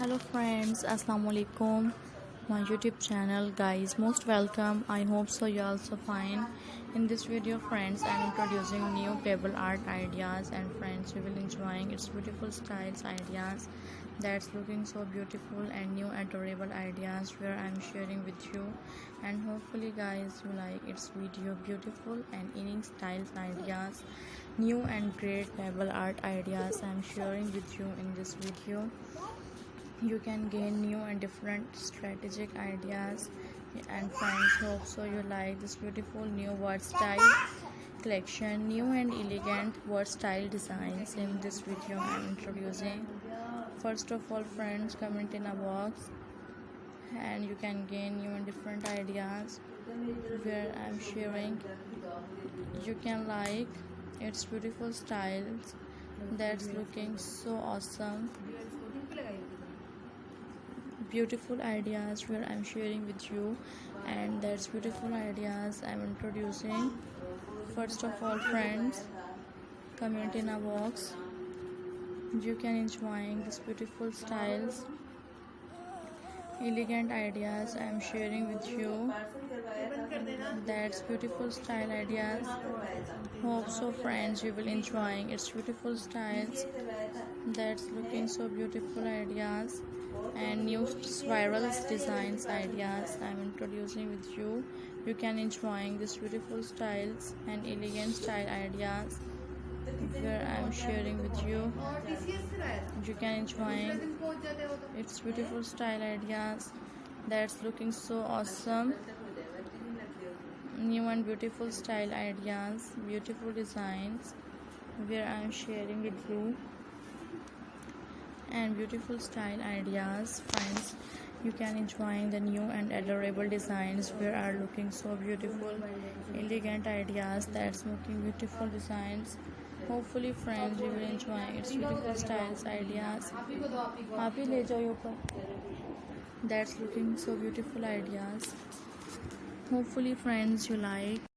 Hello friends, Assalam-o-Alaikum, my YouTube channel. Guys, most welcome. I hope so you also fine. In this video friends, I am introducing new pebble art ideas, and friends, you will enjoying its beautiful styles ideas that's looking so beautiful, and new adorable ideas where I am sharing with you, and hopefully guys you like its video beautiful and unique styles ideas, new and great pebble art ideas I am sharing with you in this video. You can gain new and different strategic ideas, and friends, hope so you like this beautiful new word style collection, new and elegant word style designs. In this video I am introducing. First of all friends, comment in a box and you can gain new and different ideas where I am sharing. You can like its beautiful styles that's looking so awesome, beautiful ideas where I'm sharing with you, and that's beautiful ideas I'm introducing. First of all friends, comment in a box. You can enjoying this beautiful styles, elegant ideas I'm sharing with you. That's beautiful style ideas. Hope so friends you will enjoying its beautiful styles that's looking so beautiful ideas, and new spirals designs ideas I'm introducing with you. You can enjoying this beautiful styles and elegant style ideas where I'm sharing with you. You can enjoying its beautiful style ideas that's looking so awesome, new and beautiful style ideas, beautiful designs where I'm sharing with you, and beautiful style ideas. Friends, you can enjoying the new and adorable designs where are looking so beautiful, elegant ideas that's looking beautiful designs. Hopefully friends you will enjoy its beautiful styles ideas. Happy le jao upar. That's looking so beautiful ideas. Hopefully friends you like.